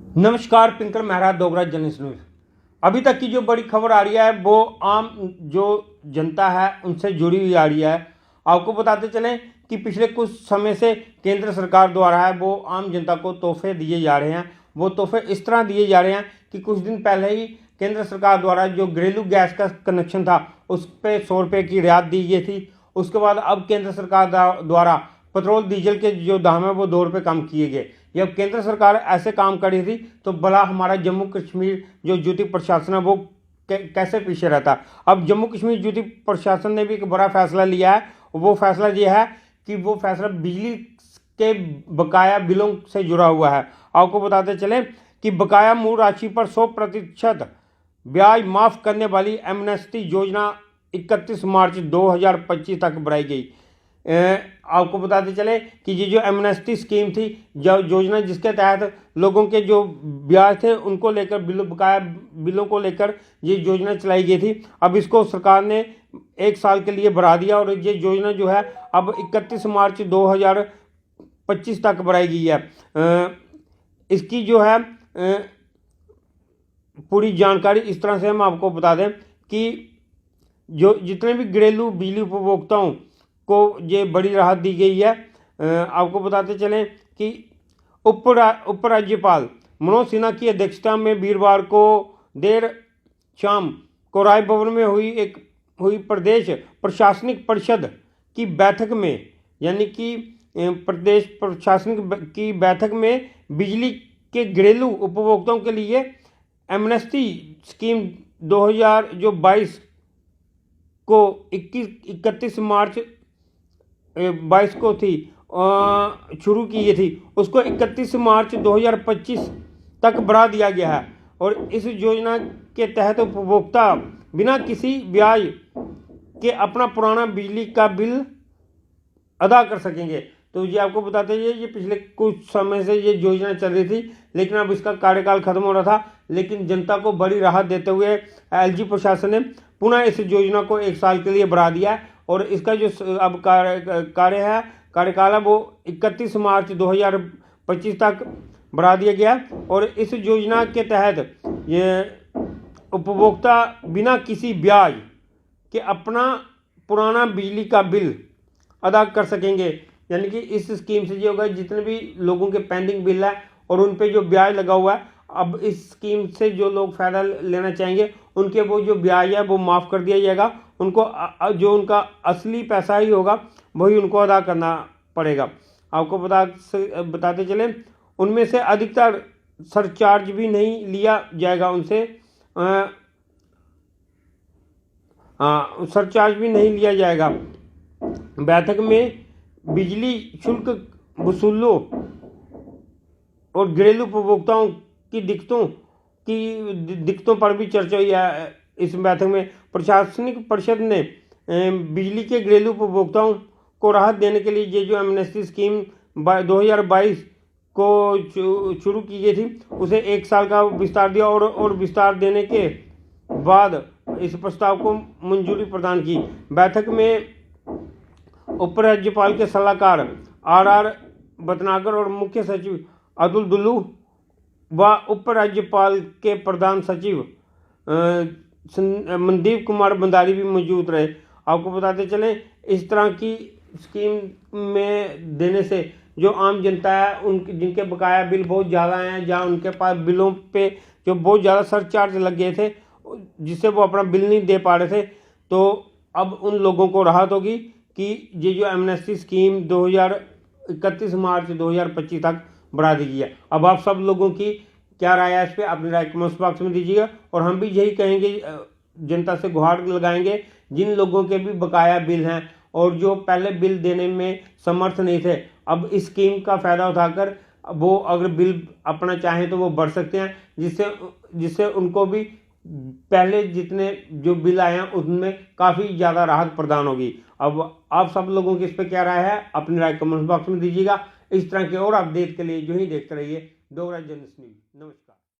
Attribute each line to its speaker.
Speaker 1: नमस्कार, Pinker Mehra, Dogra journalist news. अभी तक की जो बड़ी खबर आ रही है वो आम जो जनता है उनसे जुड़ी हुई आ रही है। आपको बताते चलें कि पिछले कुछ समय से केंद्र सरकार द्वारा है वो आम जनता को तोहफे दिए जा रहे हैं। वो तोहफे इस तरह दिए जा रहे हैं कि कुछ दिन पहले ही केंद्र सरकार द्वारा जो घरेलू गैस का कनेक्शन था उस पर 100 रुपये की रियायत दी गई थी। उसके बाद अब केंद्र सरकार द्वारा पेट्रोल डीजल के जो दाम है वो 2 रुपये कम किए गए। जब केंद्र सरकार ऐसे काम कर रही थी तो भला हमारा जम्मू कश्मीर जो ड्यूटी प्रशासन है वो कैसे पीछे रहता। अब जम्मू कश्मीर ड्यूटी प्रशासन ने भी एक बड़ा फैसला लिया है। वो फैसला ये है कि वो फैसला बिजली के बकाया बिलों से जुड़ा हुआ है। आपको बताते चले कि बकाया मूल राशि पर 100% ब्याज माफ करने वाली एमनेस्टी योजना 31 मार्च 2025 तक बढ़ाई गई। आपको बताते चले कि ये जो एमनेस्टी स्कीम थी, जो योजना जिसके तहत लोगों के जो ब्याज थे उनको लेकर बकाया बिलों को लेकर ये योजना चलाई गई थी। अब इसको सरकार ने 1 साल के लिए बढ़ा दिया और ये योजना जो है अब 31 मार्च 2025 तक बढ़ाई गई है। इसकी जो है पूरी जानकारी इस तरह से हम आपको बता दें कि जो जितने भी घरेलू बिजली उपभोक्ताओं को ये बड़ी राहत दी गई है। आपको बताते चलें कि उपराज्यपाल मनोज सिन्हा की अध्यक्षता में वीरवार को देर शाम को राजभवन में हुई प्रदेश प्रशासनिक परिषद की बैठक में, यानी कि प्रदेश प्रशासनिक की बैठक में बिजली के घरेलू उपभोक्ताओं के लिए एमनेस्टी स्कीम 2022 को 31 मार्च 22 को थी शुरू की गई थी, उसको 31 मार्च 2025 तक बढ़ा दिया गया है। और इस योजना के तहत उपभोक्ता बिना किसी ब्याज के अपना पुराना बिजली का बिल अदा कर सकेंगे। तो ये आपको बताते हैं ये पिछले कुछ समय से ये योजना चल रही थी, लेकिन अब इसका कार्यकाल खत्म हो रहा था, लेकिन जनता को बड़ी राहत देते हुए एलजी प्रशासन ने पुनः इस योजना को 1 साल के लिए बढ़ा दिया है। और इसका जो अब कार्यकाल है वो 31 मार्च 2025 तक बढ़ा दिया गया। और इस योजना के तहत ये उपभोक्ता बिना किसी ब्याज के अपना पुराना बिजली का बिल अदा कर सकेंगे। यानी कि इस स्कीम से ये होगा जितने भी लोगों के पेंडिंग बिल है और उन पे जो ब्याज लगा हुआ है, अब इस स्कीम से जो लोग फ़ायदा लेना चाहेंगे उनके वो जो ब्याज है वो माफ़ कर दिया जाएगा। उनको जो उनका असली पैसा ही होगा वही उनको अदा करना पड़ेगा। आपको बताते चले उनमें से अधिकतर सरचार्ज भी नहीं लिया जाएगा उनसे, सरचार्ज भी नहीं लिया जाएगा। बैठक में बिजली शुल्क वसूलों और घरेलू उपभोक्ताओं की दिक्कतों पर भी चर्चा हुई है। इस बैठक में प्रशासनिक परिषद ने बिजली के घरेलू उपभोक्ताओं को राहत देने के लिए ये जो एमनेस्टी स्कीम 2022 को शुरू की गई थी उसे 1 साल का विस्तार दिया और विस्तार देने के बाद इस प्रस्ताव को मंजूरी प्रदान की। बैठक में उपराज्यपाल के सलाहकार आर भटनागर और मुख्य सचिव अतुल दुल्लू व उपराज्यपाल के प्रधान सचिव मनदीप कुमार भंडारी भी मौजूद रहे। आपको बताते चलें इस तरह की स्कीम में देने से जो आम जनता है उनके जिनके बकाया बिल बहुत ज़्यादा हैं, जहाँ उनके पास बिलों पे जो बहुत ज़्यादा सरचार्ज लग गए थे जिससे वो अपना बिल नहीं दे पा रहे थे, तो अब उन लोगों को राहत होगी कि ये जो एमनेस्टी स्कीम 31 मार्च 2025 तक बढ़ा दी गई है। अब आप सब लोगों की क्या राय है इस पर अपनी राय कमेंट्स बॉक्स में दीजिएगा। और हम भी यही कहेंगे, जनता से गुहार लगाएंगे जिन लोगों के भी बकाया बिल हैं और जो पहले बिल देने में समर्थ नहीं थे, अब इस स्कीम का फ़ायदा उठाकर वो अगर बिल अपना चाहें तो वो बढ़ सकते हैं, जिससे उनको भी पहले जितने जो बिल आए हैं उनमें काफ़ी ज़्यादा राहत प्रदान होगी। अब आप सब लोगों की इस पर क्या राय है अपनी राय कमेंट बॉक्स में दीजिएगा। इस तरह के और अपडेट के लिए जो ही देखते रहिए डोगरा जर्नलिस्ट न्यूज। नमस्कार।